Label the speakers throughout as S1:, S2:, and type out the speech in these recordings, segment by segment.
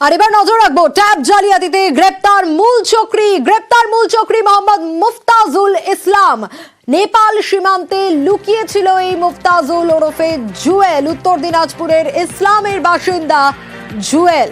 S1: আর এবার নজর রাখবো ট্যাব জালিয়াতিতে গ্রেপ্তার মূল চক্রী মোহাম্মদ মুফতাজুল ইসলাম। নেপাল সীমান্তে লুকিয়ে ছিল এই মুফতাজুল ওরফে জুয়েল। উত্তর দিনাজপুরের ইসলামের বাসিন্দা জুয়েল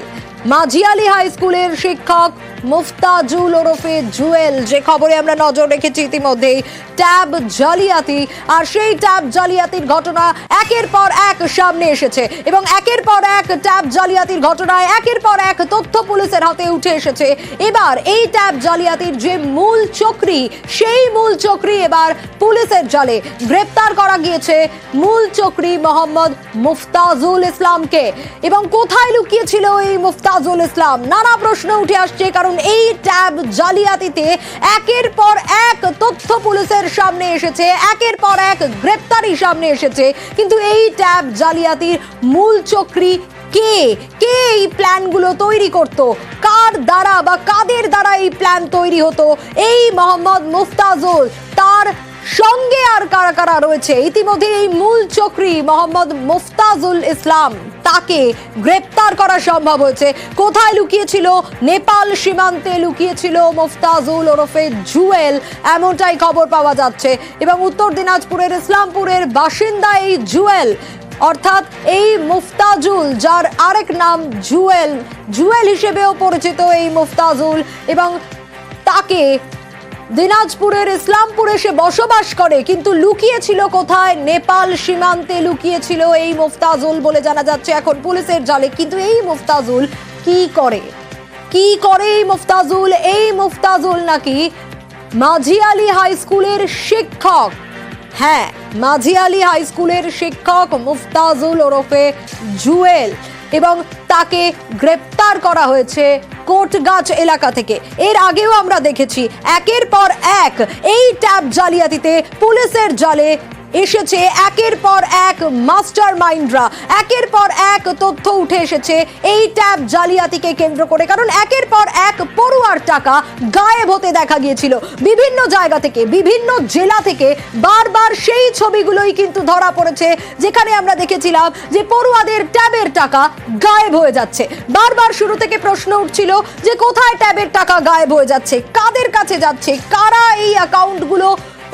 S1: মাঝিয়ালি হাই স্কুলের শিক্ষক মুফতাজুল ওরফে জুয়েল, যে খবরে আমরা নজর রেখেছি ইতিমধ্যেই ট্যাব জালিয়াতি। আর সেই ট্যাব জালিয়াতির ঘটনা একের পর এক সামনে এসেছে এবং একের পর এক ট্যাব জালিয়াতির ঘটনায় একের পর এক তথ্য পুলিশের হাতে উঠে এসেছে। এবার এই ট্যাব জালিয়াতির যে মূল চক্রী, সেই মূল চক্রী এবার পুলিশের জালে। গ্রেপ্তার করা গিয়েছে মূল চক্রী মোহাম্মদ মুফতাজুল ইসলামকে। এবং কোথায় লুকিয়েছিল এই মুফতাজুল ইসলাম? নানা প্রশ্ন উঠে আসছে, কারণ এই ট্যাব জালিয়াতিতে একের পর এক তথ্য পুলিশের সামনে এসেছে, একের পর এক গ্রেপ্তারি সামনে এসেছে। কিন্তু এই ট্যাব জালিয়াতির মূল চক্রী কে? কে এই প্ল্যানগুলো তৈরি করত? কার দ্বারা বা কাদের দ্বারা এই প্ল্যান তৈরি হতো? এই মোহাম্মদ মুফতাজুল, তার সঙ্গে আর কারা কারা রয়েছে? ইতিমধ্যে এই মূল চক্রী মোহাম্মদ মুফতাজুল ইসলাম, তাকে গ্রেপ্তার করা সম্ভব হয়েছে। কোথায় লুকিয়েছিল? নেপাল সীমান্তে লুকিয়েছিল মুফতাজুল ওরফে জুয়েল, এমনটাই খবর পাওয়া যাচ্ছে। এবং উত্তর দিনাজপুরের ইসলামপুরের বাসিন্দা এই জুয়েল, অর্থাৎ এই মুফতাজুল, যার আরেক নাম জুয়েল হিসেবেও পরিচিত এই মুফতাজুল, এবং তাকে দিনাজপুরের ইসলামপুরে সে বসবাস করে, কিন্তু লুকিয়েছিল কোথায়? নেপাল সীমান্তে লুকিয়েছিল এই মুফতাজুল বলে জানা যাচ্ছে এখন পুলিশের জালে। কিন্তু এই মুফতাজুল কি করে এই মুফতাজুল? এই মুফতাজুল নাকি মাঝিয়ালি হাই স্কুলের শিক্ষক। হ্যাঁ, মাঝিয়ালি হাই স্কুলের শিক্ষক মুফতাজুল ওরফে জুয়েল, এবং তাকে গ্রেপ্তার করা হয়েছে কোটগাছ এলাকা থেকে। এর আগেও আমরা দেখেছি একের পর এক এই ট্যাব জালিয়াতিতে পুলিশের জালে এসেছে একের পর এক মাস্টার মাইন্ডরা, একের পর এক তথ্য উঠে এসেছে এই ট্যাব জালিয়াতিকে কেন্দ্র করে। কারণ একের পর এক পড়ুয়ার টাকা গায়েব হতে দেখা গিয়েছিল বিভিন্ন জায়গা থেকে, বিভিন্ন জেলা থেকে। বারবার সেই ছবিগুলোই কিন্তু ধরা পড়েছে, যেখানে আমরা দেখেছিলাম যে পড়ুয়াদের ট্যাবের টাকা গায়েব হয়ে যাচ্ছে। বারবার শুরু থেকে প্রশ্ন উঠছিল যে কোথায় ট্যাবের টাকা গায়েব হয়ে যাচ্ছে, কাদের কাছে যাচ্ছে, কারা এই অ্যাকাউন্টগুলো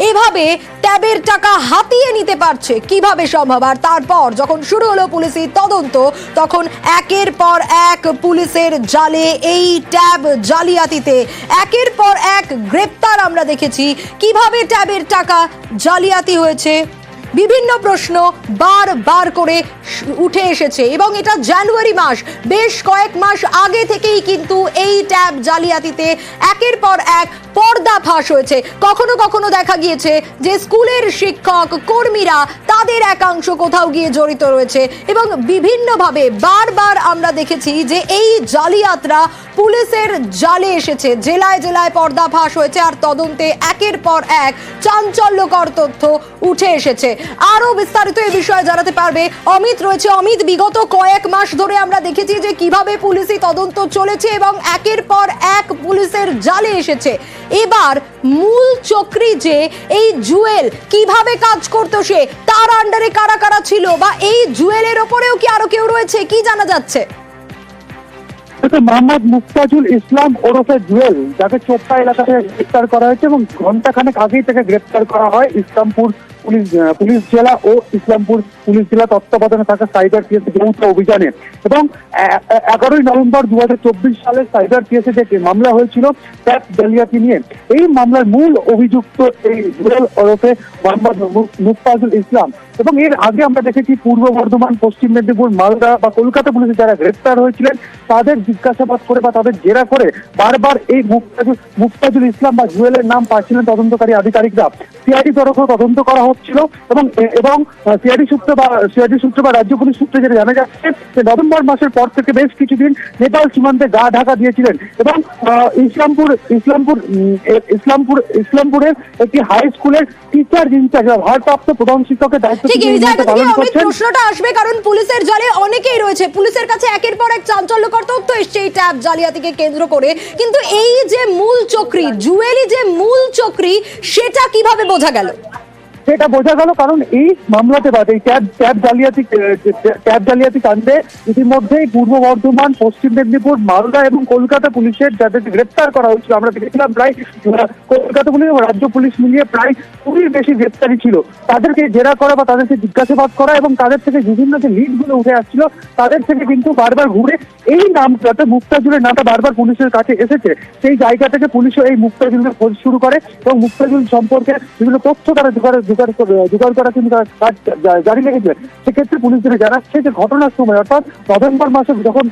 S1: এভাবে ট্যাবের টাকা হাতিয়ে নিতে পারছে, কিভাবে সম্ভব? আর তারপর যখন শুরু হলো পুলিশি তদন্ত, তখন একের পর এক পুলিশের জালে এই ট্যাব জালিয়াতিতে একের পর এক গ্রেপ্তার আমরা দেখেছি। কিভাবে ট্যাবের টাকা জালিয়াতি হয়েছে, বিভিন্ন প্রশ্ন বারবার করে উঠে এসেছে। এবং এটা জানুয়ারি মাস, বেশ কয়েক মাস আগে থেকেই কিন্তু এই ট্যাব জালিয়াতিতে একের পর এক পর্দা ফাঁস হয়েছে। কখনো কখনো দেখা গিয়েছে যে স্কুলের শিক্ষক কর্মীরা, তাদের একাংশ কোথাও গিয়ে জড়িত রয়েছে। এবং বিভিন্নভাবে বারবার আমরা দেখেছি যে এই জালিয়াতরা পুলিশের জালে এসেছে, জেলায় জেলায় পর্দা ফাঁস হয়েছে। আর তদন্তে একের পর এক চাঞ্চল্যকর তথ্য উঠে এসেছে। আরো বিস্তারিত এই বিষয়ে জানাতে পারবে অমিত রয়েছে। অমিত, বিগত কয়েক মাস ধরে আমরা দেখেছি যে কিভাবে পুলিশি তদন্ত চলেছে এবং একের পর এক পুলিশের জালে এসেছে। এবার মূল চক্রী যে এই জুয়েল, কিভাবে কাজ করতো সে, তার আন্ডারে কারা কারা ছিল, বা এই জুয়েলের ওপরেও কি আরো কেউ রয়েছে, কি জানা যাচ্ছে?
S2: মোহাম্মদ মুফতাজুল ইসলাম ওরফে জুয়েল, যাকে চোপড়া এলাকা থেকে গ্রেপ্তার করা হয়েছে এবং ঘন্টাখানেক আগেই থেকে গ্রেপ্তার করা হয় ইসলামপুর পুলিশ জেলা ও ইসলামপুর পুলিশ জেলা তত্ত্বাবধানে থাকা সাইবার পিএসএ যৌথ অভিযানে। এবং 11ই নভেম্বর 2024 সালে সাইবার পিএসএ যে মামলা হয়েছিল ট্যাব জালিয়াতি নিয়ে, এই মামলার মূল অভিযুক্ত এই জুয়েল ওরফে মোহাম্মদ মুফতাজুল ইসলাম। এবং এর আগে আমরা দেখেছি পূর্ব বর্ধমান, পশ্চিম মেদিনীপুর, মালদা বা কলকাতা পুলিশে যারা গ্রেপ্তার হয়েছিলেন, তাদের জিজ্ঞাসাবাদ করে বা তাদের জেরা করে বারবার এই মুফতাজুল ইসলাম বা জুয়েলের নাম পাচ্ছিলেন তদন্তকারী আধিকারিকরা। সিআইডি তরফে তদন্ত করা হচ্ছিল এবং সিআইডি সূত্র বা রাজ্য পুলিশ সূত্রে যেটা জানা যাচ্ছে যে নভেম্বর মাসের পর থেকে বেশ কিছুদিন নেপাল সীমান্তে গা ঢাকা দিয়েছিলেন এবং ইসলামপুরের একটি হাই স্কুলের টিচার ইনচার্জ ভারপ্রাপ্ত প্রধান শিক্ষকের দায়িত্ব পালন করছেন।
S1: প্রশ্নটা আসবে, কারণ পুলিশের জালে অনেকেই রয়েছে, পুলিশের কাছে একের পর এক চাঞ্চল্যকর তথ্য এসছে এই ট্যাব জালিয়াতিকে কেন্দ্র করে। কিন্তু এই যে মূল চক্রী জুয়েলি, যে মূল চক্রী, সেটা কিভাবে বোঝা গেল?
S2: সেটা বোঝা গেল, কারণ এই মামলাতে বা এই ট্যাব জালিয়াতি কাণ্ডে ইতিমধ্যেই পূর্ব বর্ধমান, পশ্চিম মেদিনীপুর, মালদা এবং কলকাতা পুলিশের যাদের গ্রেপ্তার করা হয়েছিল, আমরা দেখেছিলাম প্রায় কলকাতা পুলিশ এবং রাজ্য পুলিশ মিলিয়ে প্রায় 20 বেশি গ্রেপ্তারি ছিল। তাদেরকে জেরা করা বা তাদেরকে জিজ্ঞাসাবাদ করা এবং তাদের থেকে বিভিন্ন যে লিডগুলো উঠে আসছিল তাদের থেকে কিন্তু বারবার ঘুরে এই নাম যাতে মুক্তাজুলের নামটা বারবার পুলিশের কাছে এসেছে, সেই জায়গা থেকে পুলিশও এই মুক্তাজুলের খোঁজ শুরু করে এবং মুক্তাজুল সম্পর্কে বিভিন্ন তথ্য তারা জোগাড় করা কিন্তু কাজ জারি রেখেছে। সেক্ষেত্রে পুলিশ যেটা জানাচ্ছে যে ঘটনার সময় অর্থাৎ নভেম্বর মাসে যখন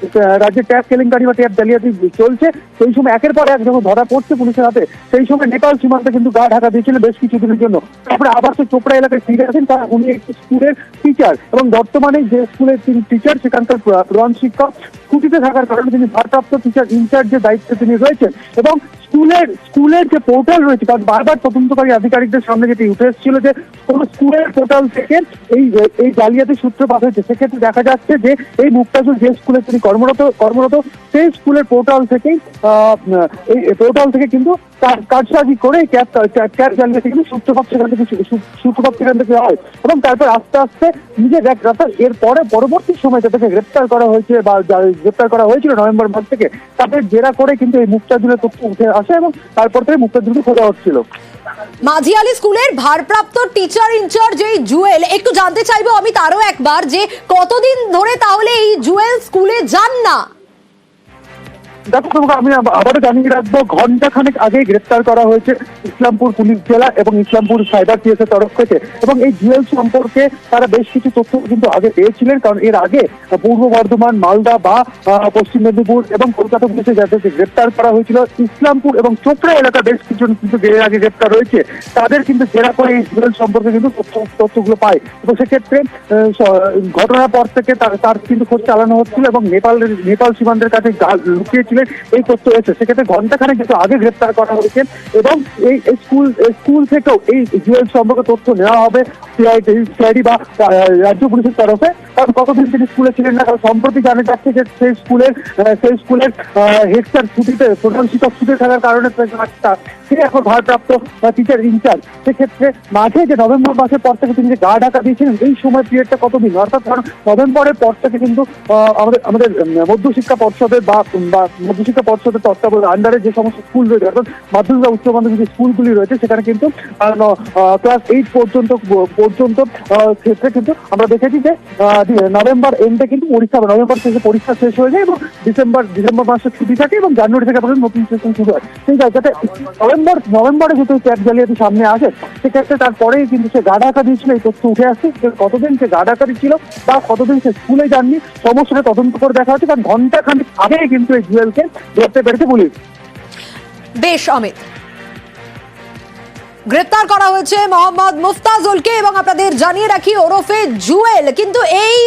S2: রাজ্যে ট্যাব কেলেঙ্কারি বা ট্যাব জালিয়াতি চলছে, সেই সময় একের পর এক যখন ধরা পড়ছে পুলিশের হাতে, সেই সময় নেপাল সীমান্তে কিন্তু গা ঢাকা দিয়েছিল বেশ কিছুদিনের জন্য। তারপরে আবার সে চোপড়া এলাকায় ফিরে আসেন। তারা উনি একটি স্কুলের টিচার এবং বর্তমানে যে স্কুলের তিনি টিচার সেখানকার প্রধান শিক্ষক ছুটিতে থাকার কারণে তিনি ভারপ্রাপ্ত টিচার ইনচার্জের দায়িত্বে তিনি রয়েছেন। এবং স্কুলের যে পোর্টাল রয়েছে, কারণ বারবার তদন্তকারী আধিকারিকদের সামনে যেটি উঠে এসেছিল যে কোন স্কুলের পোর্টাল থেকে এই জালিয়াতি সূত্রপাত হয়েছে, সেক্ষেত্রে দেখা যাচ্ছে যে এই মুক্তাজুল যে স্কুলে তিনি কর্মরত সেই স্কুলের পোর্টাল থেকেই কিন্তু তার কারসাজি করে ক্যাব জালিয়াতি কিন্তু সূত্রপাত সেখান থেকে হয়। এবং তারপর আস্তে আস্তে নিজের এর পরবর্তী সময় যাদেরকে গ্রেপ্তার করা হয়েছে বা গ্রেপ্তার করা হয়েছিল নভেম্বর মাস থেকে, তাদের জেরা করে কিন্তু এই মুক্তাজুলের তথ্য উঠে আসে এবং তারপর থেকে মুক্তাজুলকে খোঁজা হচ্ছিল।
S1: মাঝিয়ালি স্কুলের ভারপ্রাপ্ত টিচার ইনচার্জ এই জুয়েল, একটু জানতে চাইবো আমি তারও একবার যে কতদিন ধরে তাহলে এই জুয়েল স্কুলে যান না?
S2: দেখো তোমাকে আমি আবারও জানিয়ে রাখবো, ঘন্টাখানেক আগে গ্রেপ্তার করা হয়েছে ইসলামপুর পুলিশ জেলা এবং ইসলামপুর সাইবার পিএসের তরফ থেকে। এবং এই জুয়েল সম্পর্কে তারা বেশ কিছু তথ্য কিন্তু আগে পেয়েছিলেন, কারণ এর আগে পূর্ব বর্ধমান, মালদা বা পশ্চিম মেদিনীপুর এবং কলকাতা পুলিশে যাদেরকে গ্রেপ্তার করা হয়েছিল, ইসলামপুর এবং চোপড়া এলাকা বেশ কিছুজন কিন্তু এর আগে গ্রেপ্তার রয়েছে, তাদের কিন্তু জেরা করে এই জুয়েল সম্পর্কে কিন্তু তথ্যগুলো পায়। এবং সেক্ষেত্রে ঘটনার পর থেকে তার কিন্তু খোঁজ চালানো হচ্ছিল এবং নেপাল সীমান্তের কাছে লুকিয়েছিল এই তথ্য এসে, সেক্ষেত্রে ঘন্টাখানেক কিন্তু আগে গ্রেপ্তার করা হয়েছে। এবং এই স্কুল থেকেও এই জুয়েল সম্পর্কে তথ্য নেওয়া হবে সিআইডি বা রাজ্য পুলিশের তরফে, কারণ কতদিন তিনি স্কুলে ছিলেন না। কারণ সম্প্রতি জানা যাচ্ছে যে সেই স্কুলের হেড স্যার ছুটিতে, প্রধান শিক্ষক ছুটিতে থাকার কারণে তিনি এখন ভারপ্রাপ্ত টিচার ইনচার্জ। সেক্ষেত্রে মাঝে যে নভেম্বর মাসের পর থেকে তিনি যে গা ঢাকা দিয়েছিলেন, এই সময় পিরিয়ডটা কতদিন, অর্থাৎ নভেম্বরের পর থেকে কিন্তু আমাদের মধ্যশিক্ষা পর্ষদের বা মধ্যশিক্ষা পর্ষদের তত্ত্বাবধানে আন্ডারে যে সমস্ত স্কুল রয়েছে, অর্থাৎ মাধ্যমিক বা উচ্চ মাধ্যমিক যে স্কুলগুলি রয়েছে, সেখানে কিন্তু ক্লাস 8 পর্যন্ত ক্ষেত্রে কিন্তু আমরা দেখেছি যে নভেম্বর এন্ডে কিন্তু নভেম্বর শেষে পরীক্ষা শেষ হয়ে যায় এবং ডিসেম্বর মাসে ছুটি থাকে এবং জানুয়ারি থেকে আবার নতুন সেশন শুরু হয়। সেই জায়গাতে নভেম্বরে যেহেতু ট্যাব জালিয়াতি সামনে আসে, সেক্ষেত্রে তারপরেই কিন্তু সে গা ঢাকা দিয়েছিল, এই তথ্য উঠে আসছে। কতদিন সে গা ঢাকা দিচ্ছিল বা কতদিন সে স্কুলে যাননি, সমস্যাটা তদন্ত করে দেখা হচ্ছে, কারণ ঘন্টাখানেক আগে কিন্তু এই জুয়েলকে ধরতে পেরেছে পুলিশ।
S1: বেশ অমিত, গ্রেপ্তার করা হয়েছে মোহাম্মদ মুফতাজুলকে এবং আপনাদের জানিয়ে রাখি ওরফে জুয়েল। কিন্তু এই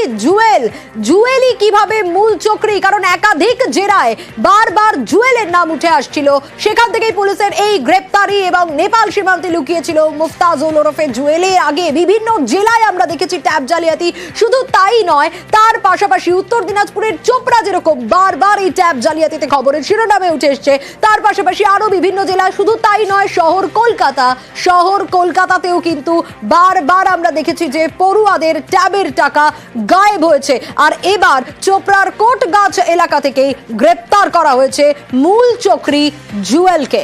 S1: জুয়েলই কিভাবে মূল চক্রী, কারণ একাধিক জেরায় বারবার জুয়েলের নাম উঠে আসছিল, সেখান থেকেই পুলিশের এই গ্রেপ্তারি এবং নেপাল সীমান্তে লুকিয়েছিল মুফতাজুল ওরফে জুয়েলের। আগে বিভিন্ন জেলায় আমরা দেখেছি ট্যাব জালিয়াতি, শুধু তাই নয় তার পাশাপাশি উত্তর দিনাজপুরের চোপড়া যেরকম বারবার এই ট্যাব জালিয়াতিতে খবরের শিরোনামে উঠে এসছে, তার পাশাপাশি আরো বিভিন্ন জেলায়, শুধু তাই নয় শহর কলকাতাতেও কিন্তু বারবার আমরা দেখেছি যে পড়ুয়াদের ট্যাবের টাকা গায়েব হয়েছে। আর এবার চোপড়ার কোটগাছ এলাকা থেকে গ্রেপ্তার করা হয়েছে মূল চক্রী জুয়েলকে।